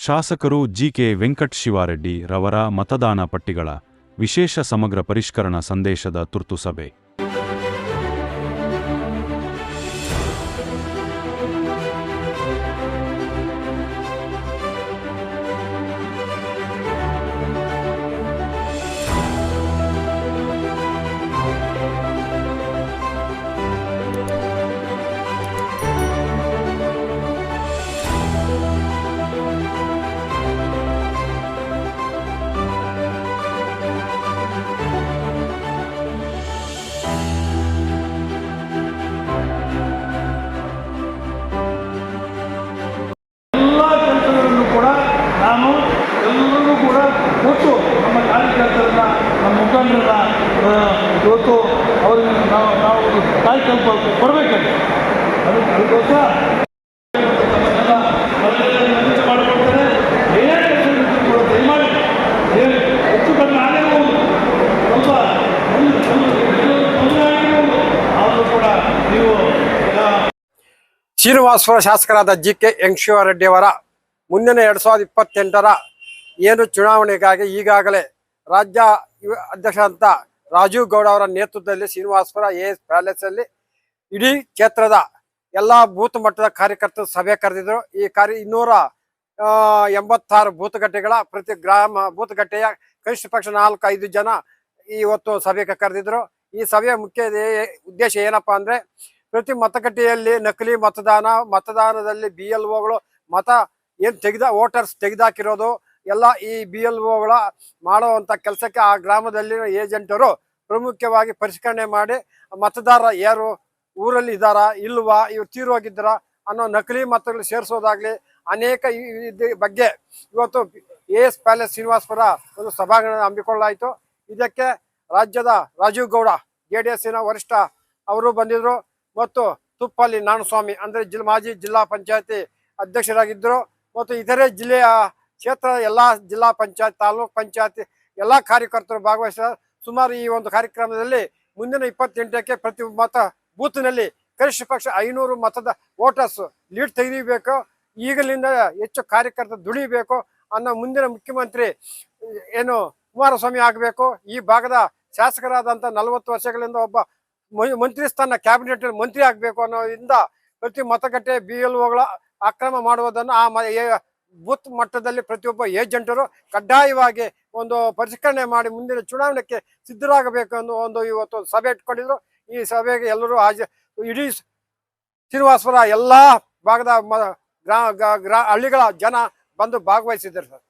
ಶಾಸಕರು ಜಿಕೆ ವೆಂಕಟಶಿವಾರೆಡ್ಡಿ ರವರ ಮತದಾನ ಪಟ್ಟಿಗಳ ವಿಶೇಷ ಸಮಗ್ರ ಪರಿಷ್ಕರಣಾ ಸಂದೇಶದ ತುರ್ತು ಸಭೆ. ಎಲ್ಲರೂ ಕೂಡ ಒಟ್ಟು ನಮ್ಮ ಕಾರ್ಯಕರ್ತರನ್ನ ನಮ್ಮ ಮುಖಂಡರನ್ನ ಇವತ್ತು ಅವ್ರಿಗೆ ನಾವು ತಾಯಿ ಕಲ್ಪ ಕೊಡಬೇಕಂತೆ ಅದಕ್ಕೋಸ್ಕರ ಮಾಡಿಕೊಡ್ತಾರೆ. ಏನೇ ದಯಮಾಡಿ ಹೆಚ್ಚು ಕಡಿಮೆ ಆಗಿರ್ಬೋದು, ಸ್ವಲ್ಪ ತೊಂದರೆ ಆಗಿರ್ಬೋದು, ಆದರೂ ಕೂಡ ನೀವು ಶ್ರೀನಿವಾಸಪುರ ಶಾಸಕರಾದ ಜಿಕೆ ವೆಂಕಟಶಿವಾರೆಡ್ಡಿ ಅವರ ಮುಂದಿನ 2028ರ ಏನು ಚುನಾವಣೆಗಾಗಿ ಈಗಾಗಲೇ ರಾಜ್ಯ ಅಧ್ಯಕ್ಷ ಅಂತ ರಾಜೀವ್ ಗೌಡ ಅವರ ನೇತೃತ್ವದಲ್ಲಿ ಶ್ರೀನಿವಾಸಪುರ AS ಪ್ಯಾಲೇಸಲ್ಲಿ ಇಡೀ ಕ್ಷೇತ್ರದ ಎಲ್ಲ ಬೂತ್ ಮಟ್ಟದ ಕಾರ್ಯಕರ್ತರು ಸಭೆ ಕರೆದಿದ್ರು. ಈ 286 ಬೂತ್ಗಟ್ಟೆಗಳ ಪ್ರತಿ ಗ್ರಾಮ ಬೂತ್ಗಟ್ಟೆಯ ಕನಿಷ್ಠ ಪಕ್ಷ 4-5 ಜನ ಇವತ್ತು ಸಭೆಗೆ ಕರೆದಿದ್ರು. ಈ ಸಭೆಯ ಮುಖ್ಯ ಉದ್ದೇಶ ಏನಪ್ಪಾ ಅಂದ್ರೆ, ಪ್ರತಿ ಮತಗಟ್ಟೆಯಲ್ಲಿ ನಕಲಿ ಮತದಾನದಲ್ಲಿ BLOಗಳು ಮತ ವೋಟರ್ಸ್ ತೆಗೆದಾಕಿರೋದು ಎಲ್ಲ ಈ BLOಗಳ ಮಾಡುವಂತ ಕೆಲಸಕ್ಕೆ ಆ ಗ್ರಾಮದಲ್ಲಿನ ಏಜೆಂಟರು ಪ್ರಮುಖವಾಗಿ ಪರಿಷ್ಕರಣೆ ಮಾಡಿ ಮತದಾರ ಯಾರು ಊರಲ್ಲಿ ಇದ್ದಾರಾ ಇಲ್ವಾ, ಇವ್ರು ತೀರೋಗಿದ್ದಾರಾ ಅನ್ನೋ ನಕಲಿ ಮತಗಳು ಸೇರಿಸೋದಾಗ್ಲಿ ಅನೇಕ ಬಗ್ಗೆ ಇವತ್ತು AS ಪ್ಯಾಲೇಸ್ ಶ್ರೀನಿವಾಸಪುರ ಒಂದು ಸಭಾಂಗಣ ಹಮ್ಮಿಕೊಳ್ಳಲಾಯಿತು. ಇದಕ್ಕೆ ರಾಜ್ಯದ ರಾಜೀವ್ ಗೌಡ JDSನ ವರಿಷ್ಠ ಅವರು ಬಂದಿದ್ರು ಮತ್ತು ತುಪ್ಪಲ್ಲಿ ನಾಣಸ್ವಾಮಿ ಅಂದ್ರೆ ಮಾಜಿ ಜಿಲ್ಲಾ ಪಂಚಾಯತಿ ಅಧ್ಯಕ್ಷರಾಗಿದ್ದರು ಮತ್ತು ಇತರೆ ಜಿಲ್ಲೆಯ ಕ್ಷೇತ್ರ ಎಲ್ಲ ಜಿಲ್ಲಾ ಪಂಚಾಯತ್ ತಾಲೂಕ್ ಪಂಚಾಯತಿ ಎಲ್ಲ ಕಾರ್ಯಕರ್ತರು ಭಾಗವಹಿಸಿದ. ಸುಮಾರು ಈ ಒಂದು ಕಾರ್ಯಕ್ರಮದಲ್ಲಿ ಮುಂದಿನ 28ಕ್ಕೆ ಪ್ರತಿ ಮತ ಬೂತ್ನಲ್ಲಿ ಕನಿಷ್ಠ ಪಕ್ಷ 500 ಮತದ ವೋಟರ್ಸ್ ಲೀಡ್ ತೆಗೆಯಬೇಕು, ಈಗಲಿಂದ ಹೆಚ್ಚು ಕಾರ್ಯಕರ್ತರು ದುಡಿಬೇಕು ಅನ್ನೋ ಮುಂದಿನ ಮುಖ್ಯಮಂತ್ರಿ ಏನು ಕುಮಾರಸ್ವಾಮಿ ಆಗಬೇಕು. ಈ ಭಾಗದ ಶಾಸಕರಾದಂಥ 40 ವರ್ಷಗಳಿಂದ ಒಬ್ಬ ಮಂತ್ರಿ ಸ್ಥಾನ ಕ್ಯಾಬಿನೆಟ್ ಮಂತ್ರಿ ಆಗಬೇಕು ಅನ್ನೋದ್ರಿಂದ ಪ್ರತಿ ಮತಗಟ್ಟೆ BLOಗಳ ಅಕ್ರಮ ಮಾಡುವುದನ್ನು ಆ ಬೂತ್ ಮಟ್ಟದಲ್ಲಿ ಪ್ರತಿಯೊಬ್ಬ ಏಜೆಂಟರು ಕಡ್ಡಾಯವಾಗಿ ಒಂದು ಪರಿಷ್ಕರಣೆ ಮಾಡಿ ಮುಂದಿನ ಚುನಾವಣೆಗೆ ಸಿದ್ಧರಾಗಬೇಕು ಅನ್ನೋ ಒಂದು ಇವತ್ತು ಸಭೆ ಇಟ್ಕೊಂಡಿದ್ರು. ಈ ಸಭೆಗೆ ಎಲ್ಲರೂ ಇಡೀ ಶ್ರೀನಿವಾಸಪುರ ಎಲ್ಲಾ ಭಾಗದ ಹಳ್ಳಿಗಳ ಜನ ಬಂದು ಭಾಗವಹಿಸಿದ್ದಾರೆ ಸರ್.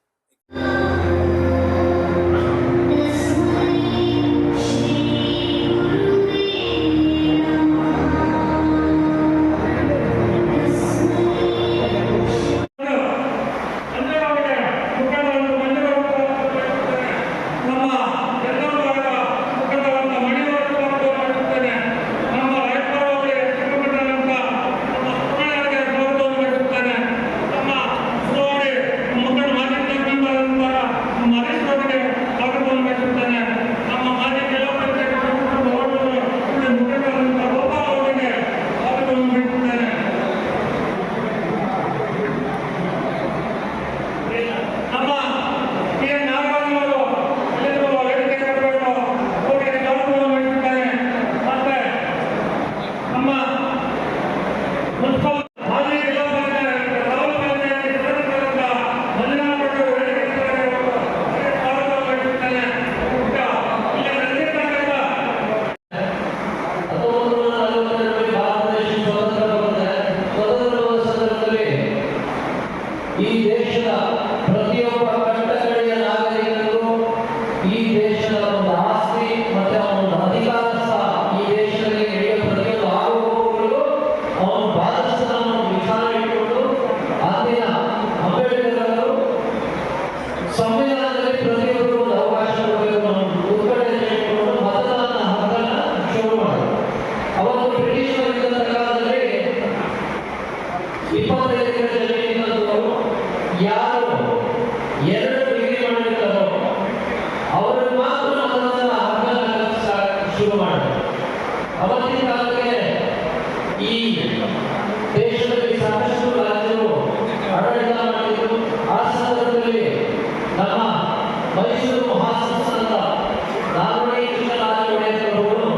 ಈ ದೇಶದ ಪ್ರತಿಯೊಬ್ಬ ಕಟ್ಟಕಡೆಯ ನಾಗರಿಕರಿಗೂ ಈ ದೇಶದ ಒಂದು ಆಸ್ತಿ ಮತ್ತೆ ಒಂದು ಅಧಿಕಾರ ಸಹ ಈ ದೇಶದಲ್ಲಿ ನಡೆಯುವ ಪ್ರತಿಯೊಂದು ಆಗುವವುಗಳು ಅವನು ಬಾಧಿಸಿದ ವಿಚಾರ ಇಟ್ಟುಕೊಂಡು ಅಂದಿನ ಅಂಬೇಡ್ಕರ್ ಅವರು ಸಂವಿಧಾನದಲ್ಲಿ ಪ್ರತಿಯೊಬ್ಬರು ಒಂದು ಅವಕಾಶ ಕೊಡಬೇಕು ಉತ್ಕಟನೆ ಇಟ್ಟುಕೊಂಡು ಮತದಾನ ಹಕ್ಕನ್ನು ಶುರು ಮಾಡಿದರು. ಅವತ್ತು ಬ್ರಿಟಿಷರ ಕಾಲದಲ್ಲಿ 25 ಎಕರೆ ಜಮೀನಿನವರು ಯಾರು 2 ಡಿಗ್ರಿ ಮಾಡಿರ್ತಾರೋ ಅವರು ಮಾತ್ರ ಮತದಾನ ಹಕ್ಕನ್ನು ಶುರು ಮಾಡಿದರು. ಅವತ್ತಿನ ಕಾಲಕ್ಕೆ ಈ ದೇಶದಲ್ಲಿ ಸಾಕಷ್ಟು ರಾಜ್ಯರು ಆಡಳಿತ ಮಾಡಿದ್ರು. ಆ ಸಂದರ್ಭದಲ್ಲಿ ನಮ್ಮ ಮೈಸೂರು ಮಹಾಸಂಸ್ಥಾನದ ನಾಲ್ವಡಿ ಕೃಷ್ಣರಾಜ ಒಡೆಯರವರು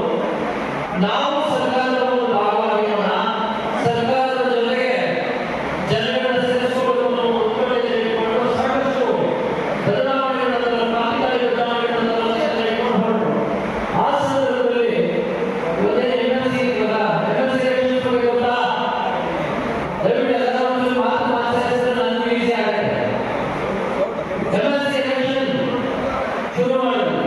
ನಾವು ಸರ್ಕಾರದ ಒಂದು ಭಾಗವಾಗಿರೋಣ, ಸರ್ಕಾರದ ಜೊತೆಗೆ ಜನಗಳ ಸೇರಿಸಿಕೊಳ್ಳುವ ಉತ್ಪನ್ನಗಳು ಸಾಕಷ್ಟು ಬದಲಾವಣೆಗಳನ್ನು ಕ್ರಾಂತಿಕಾರಿ ಬದಲಾವಣೆಗಳನ್ನು ಇಟ್ಕೊಂಡು ಆ ಸಂದರ್ಭದಲ್ಲಿ MLC ದಯವಿಟ್ಟು ಎಲ್ಲ ಮಾತು ನನಗೆ ಈಸಿ ಆಗುತ್ತೆ. MLC ಎಲೆಕ್ಷನ್ ಶುರು ಮಾಡೋದು.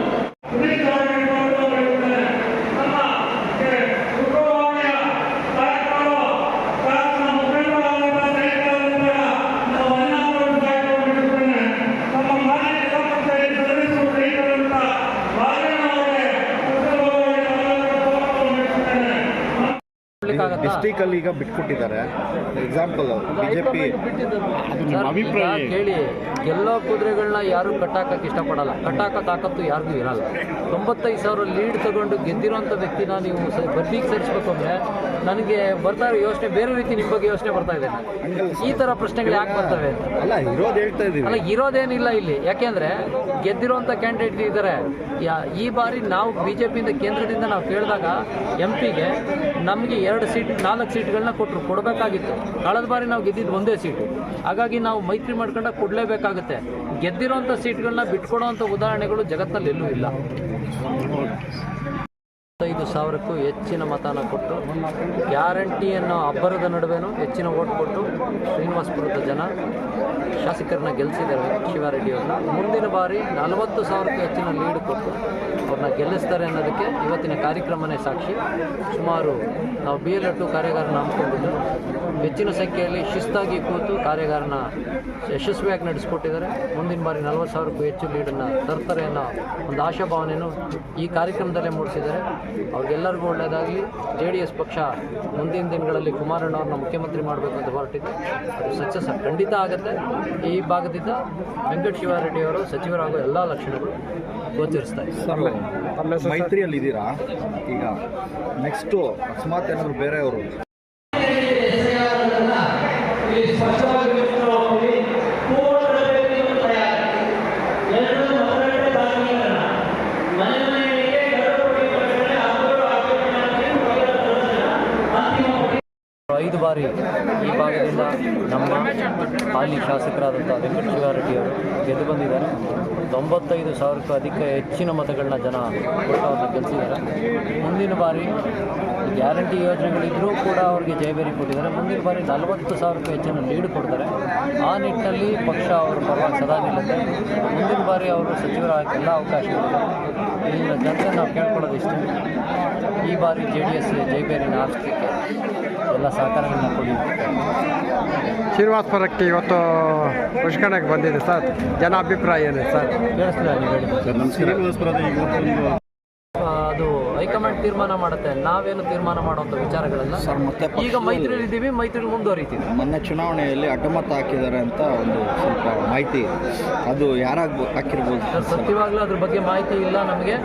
ಡಿಸ್ಟ್ರಿಕ್ಟ್ ಅಲ್ಲಿ ಈಗ ಬಿಟ್ಕೊಟ್ಟಿದ್ದಾರೆ. ಎಕ್ಸಾಂಪಲ್ ಬಿಜೆಪಿ ಕೇಳಿ, ಗೆಲ್ಲೋ ಕುದುರೆಗಳನ್ನ ಯಾರು ಕಟ್ಟಾಕಕ್ಕೆ ಇಷ್ಟಪಡಲ್ಲ. ಕಟ್ಟಾಕೋ ತಾಕತ್ತು ಯಾರಿಗೂ ಇರಲ್ಲ. 95,000 ಲೀಡ್ ತಗೊಂಡು ಗೆದ್ದಿರೋಂಥ ವ್ಯಕ್ತಿನ ನೀವು ಬಡ್ಡಿಗೆ ಸೇರಿಸ್ಬೇಕು ಅಂದರೆ ನನಗೆ ಬರ್ತಾ ಇರೋ ಯೋಚನೆ ಬೇರೆ ರೀತಿ ನಿಮ್ಮ ಬಗ್ಗೆ ಯೋಚನೆ ಬರ್ತಾ ಇದೆ. ಈ ಥರ ಪ್ರಶ್ನೆಗಳು ಯಾಕೆ ಬರ್ತವೆ ಅಂತ ಅಲ್ಲ, ಇರೋದು ಹೇಳ್ತಾ ಇದೀವಿ. ಅಲ್ಲ, ಇರೋದೇನಿಲ್ಲ ಇಲ್ಲಿ. ಯಾಕೆಂದರೆ ಗೆದ್ದಿರೋಂಥ ಕ್ಯಾಂಡಿಡೇಟ್ ಇದ್ದಾರೆ. ಈ ಬಾರಿ ನಾವು BJPಯಿಂದ ಕೇಂದ್ರದಿಂದ ನಾವು ಕೇಳಿದಾಗ MP ಗೆ ನಮಗೆ 4 ಸೀಟ್ಗಳನ್ನ ಕೊಡಬೇಕಾಗಿತ್ತು. ಕಳೆದ ಬಾರಿ ನಾವು ಗೆದ್ದಿದ್ದು 1 ಸೀಟು. ಹಾಗಾಗಿ ನಾವು ಮೈತ್ರಿ ಮಾಡ್ಕೊಂಡಾಗ ಕೊಡಲೇಬೇಕಾಗುತ್ತೆ. ಗೆದ್ದಿರೋಂಥ ಸೀಟ್ಗಳನ್ನ ಬಿಟ್ಕೊಡೋವಂಥ ಉದಾಹರಣೆಗಳು ಜಗತ್ತಿನಲ್ಲಿ ಎಲ್ಲೂ ಇಲ್ಲ. 5,000ಕ್ಕೂ ಹೆಚ್ಚಿನ ಮತನ ಕೊಟ್ಟು ಗ್ಯಾರಂಟಿ ಅನ್ನೋ ಅಬ್ಬರದ ನಡುವೆನೂ ಹೆಚ್ಚಿನ ಓಟ್ ಕೊಟ್ಟು ಶ್ರೀನಿವಾಸಪುರದ ಜನ ಶಾಸಕರನ್ನ ಗೆಲ್ಲಿಸಿದ್ದಾರೆ ಶಿವಾರೆಡ್ಡಿ ಅವ್ರನ್ನ. ಮುಂದಿನ ಬಾರಿ 40,000ಕ್ಕೂ ಹೆಚ್ಚಿನ ಲೀಡ್ ಕೊಟ್ಟು ಅವ್ರನ್ನ ಗೆಲ್ಲಿಸ್ತಾರೆ ಅನ್ನೋದಕ್ಕೆ ಇವತ್ತಿನ ಕಾರ್ಯಕ್ರಮನೇ ಸಾಕ್ಷಿ. ಸುಮಾರು ನಾವು BL2 ಕಾರ್ಯಾಗಾರನ ಹಮ್ಮಿಕೊಂಡಿದ್ದು ಹೆಚ್ಚಿನ ಸಂಖ್ಯೆಯಲ್ಲಿ ಶಿಸ್ತಾಗಿ ಕೂತು ಕಾರ್ಯಾಗಾರನ ಯಶಸ್ವಿಯಾಗಿ ನಡೆಸಿಕೊಟ್ಟಿದ್ದಾರೆ. ಮುಂದಿನ ಬಾರಿ 40,000ಕ್ಕೂ ಹೆಚ್ಚು ಲೀಡನ್ನು ತರ್ತಾರೆ ಅನ್ನೋ ಒಂದು ಆಶಾಭಾವನೆಯನ್ನು ಈ ಕಾರ್ಯಕ್ರಮದಲ್ಲೇ ಮೂಡಿಸಿದ್ದಾರೆ. ಅವ್ರಿಗೆಲ್ಲರಿಗೂ ಒಳ್ಳೆಯದಾಗಲಿ. JDS ಪಕ್ಷ ಮುಂದಿನ ದಿನಗಳಲ್ಲಿ ಕುಮಾರಣ್ಣವ್ರನ್ನ ಮುಖ್ಯಮಂತ್ರಿ ಮಾಡಬೇಕು ಅಂತ ಹೊರಟಿದೆ. ಅದು ಸಕ್ಸಸ್ ಖಂಡಿತ ಆಗುತ್ತೆ. ಈ ಭಾಗದಿಂದ ವೆಂಕಟ ಶಿವಾರೆಡ್ಡಿ ಅವರು ಸಚಿವರಾಗುವ ಎಲ್ಲ ಲಕ್ಷಣಗಳು ಗೋಚರಿಸ್ತಾರೆ. ಮೈತ್ರಿಯಲ್ಲಿ ಇದ್ದೀರಾ ಈಗ. ನೆಕ್ಸ್ಟು ಅಕಸ್ಮಾತ್ ಏನಾದ್ರು ಬೇರೆಯವರು ಐದು ಬಾರಿ ಈ ಭಾಗದಿಂದ ನಮ್ಮ ಹಾಲಿ ಶಾಸಕರಾದಂಥ ವೆಂಕಟ ಶಿವಾರೆಡ್ಡಿ ಅವರು ಗೆದ್ದು ಬಂದಿದ್ದಾರೆ. 95,000ಕ್ಕೂ ಅಧಿಕ ಹೆಚ್ಚಿನ ಮತಗಳನ್ನ ಜನ ಕೊಟ್ಟು ಅವ್ರನ್ನ ಗೆಲ್ಲಿಸಿದ್ದಾರೆ. ಮುಂದಿನ ಬಾರಿ ಗ್ಯಾರಂಟಿ ಯೋಜನೆಗಳಿದ್ದರೂ ಕೂಡ ಅವ್ರಿಗೆ ಜಯಬೇರಿ ಕೊಟ್ಟಿದ್ದಾರೆ. ಮುಂದಿನ ಬಾರಿ 40,000ಕ್ಕೂ ಹೆಚ್ಚಿನ ಲೀಡ್ ಕೊಡ್ತಾರೆ. ಆ ನಿಟ್ಟಿನಲ್ಲಿ ಪಕ್ಷ ಅವರ ಪರವಾಗಿ ಸದಾ ನಿಲ್ಲುತ್ತೆ. ಮುಂದಿನ ಬಾರಿ ಅವರು ಸಚಿವರಾಗಕ್ಕೆ ಎಲ್ಲ ಅವಕಾಶಗಳಿದೆ. ಇಲ್ಲಿನ ಜನತೆ ನಾವು ಕೇಳ್ಕೊಳ್ಳೋದು ಇಷ್ಟೇ, ಈ ಬಾರಿ JDS ಜಯಬೇರಿನ ಆರಿಸಲಿಕ್ಕೆ ಎಲ್ಲ ಸಹಕಾರಗಳನ್ನ ಕೊಡಿ. ಶ್ರೀನಿವಾಸಪುರಕ್ಕೆ ಇವತ್ತು ಉಷ್ಕರಣೆಗೆ ಬಂದಿದೆ ಸರ್, ಜನ ಅಭಿಪ್ರಾಯ ಏನಿದೆ ಸರ್? ಕೇಳಿಸ್ತಿದೆ ನೀವು ಹೇಳಿ. ಅದು ಹೈಕಮಾಂಡ್ ತೀರ್ಮಾನ ಮಾಡುತ್ತೆ, ನಾವೇನು ತೀರ್ಮಾನ ಮಾಡುವಂಥ ವಿಚಾರಗಳೆಲ್ಲ. ಈಗ ಮೈತ್ರಿಯಲ್ಲಿ ಇದ್ದೀವಿ, ಮೈತ್ರಿಯಲ್ಲಿ ಮುಂದುವರಿತೀವಿ. ಮೊನ್ನೆ ಚುನಾವಣೆಯಲ್ಲಿ ಅಡ್ಡಮತ ಹಾಕಿದ್ದಾರೆ ಅಂತ ಒಂದು ಸ್ವಲ್ಪ ಮಾಹಿತಿ, ಅದು ಹಾಕಿರ್ಬೋದು ಸರ್? ಸತ್ಯವಾಗ್ಲೂ ಅದ್ರ ಬಗ್ಗೆ ಮಾಹಿತಿ ಇಲ್ಲ ನಮಗೆ.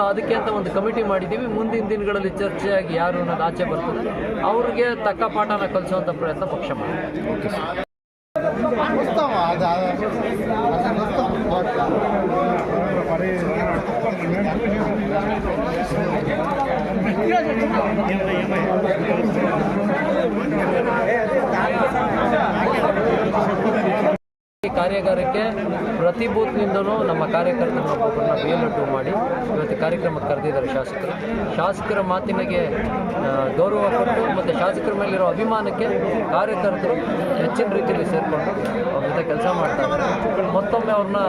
ಅದಕ್ಕೆ ಅಂತ ಒಂದು ಕಮಿಟಿ ಮಾಡಿದ್ದೀವಿ. ಮುಂದಿನ ದಿನಗಳಲ್ಲಿ ಚರ್ಚೆಯಾಗಿ ಯಾರು ಅನ್ನೋದು ಆಚೆ ಬರ್ತದೆ, ಅವ್ರಿಗೆ ತಕ್ಕ ಪಾಠನ ಕಲಿಸುವಂಥ ಪ್ರಯತ್ನ ಪಕ್ಷ ಮಾಡಿ. ಕಾರ್ಯಾಗಾರಕ್ಕೆ ಪ್ರತಿ ಬೂತ್ನಿಂದಲೂ ನಮ್ಮ ಕಾರ್ಯಕರ್ತರನ್ನ BL2 ಮಾಡಿ ಇವತ್ತು ಕಾರ್ಯಕ್ರಮಕ್ಕೆ ಕರೆದಿದ್ದಾರೆ ಶಾಸಕರು. ಶಾಸಕರ ಮಾತಿನಗೆ ಗೌರವ ಕೊಟ್ಟು ಮತ್ತು ಶಾಸಕರ ಮೇಲಿರೋ ಅಭಿಮಾನಕ್ಕೆ ಕಾರ್ಯಕರ್ತರು ಹೆಚ್ಚಿನ ರೀತಿಯಲ್ಲಿ ಸೇರಿಕೊಂಡು ಅವ್ರ ಜೊತೆ ಕೆಲಸ ಮಾಡ್ತಾ ಇದ್ದಾರೆ. ಮತ್ತೊಮ್ಮೆ ಅವ್ರನ್ನ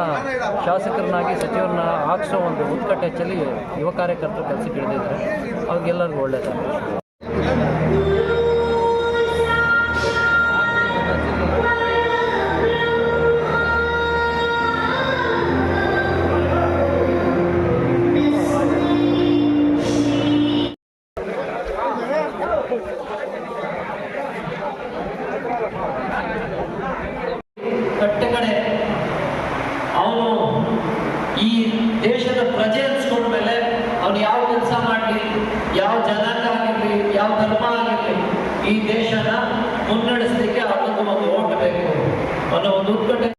ಶಾಸಕರನ್ನಾಗಿ ಸಚಿವರನ್ನ ಹಾಕಿಸೋ ಒಂದು ಉತ್ಕಟ ಹೆಚ್ಚಲ್ಲಿ ಯುವ ಕಾರ್ಯಕರ್ತರು ಕೆಲಸಕ್ಕೆ ಹಿಡಿದಿದ್ದಾರೆ. ಅವ್ರಿಗೆಲ್ಲರಿಗೂ ಒಳ್ಳೆಯದಾಗಿದೆ. ಕಟ್ಟಕಡೆ ಅವನು ಈ ದೇಶದ ಪ್ರಜೆ ಅನ್ಸ್ಕೊಂಡ ಮೇಲೆ ಅವನು ಯಾವ ಕೆಲಸ ಮಾಡಲಿ, ಯಾವ ಜನಾಂಗ ಆಗಿರಲಿ, ಯಾವ ಧರ್ಮ ಆಗಿರಲಿ, ಈ ದೇಶನ ಮುನ್ನಡೆಸಲಿಕ್ಕೆ ಅವನಿಗೆ ಒಂದು ಓಟ್ ಬೇಕು. ಅನ್ನೋ ಒಂದು ಉತ್ಕಂಠೆ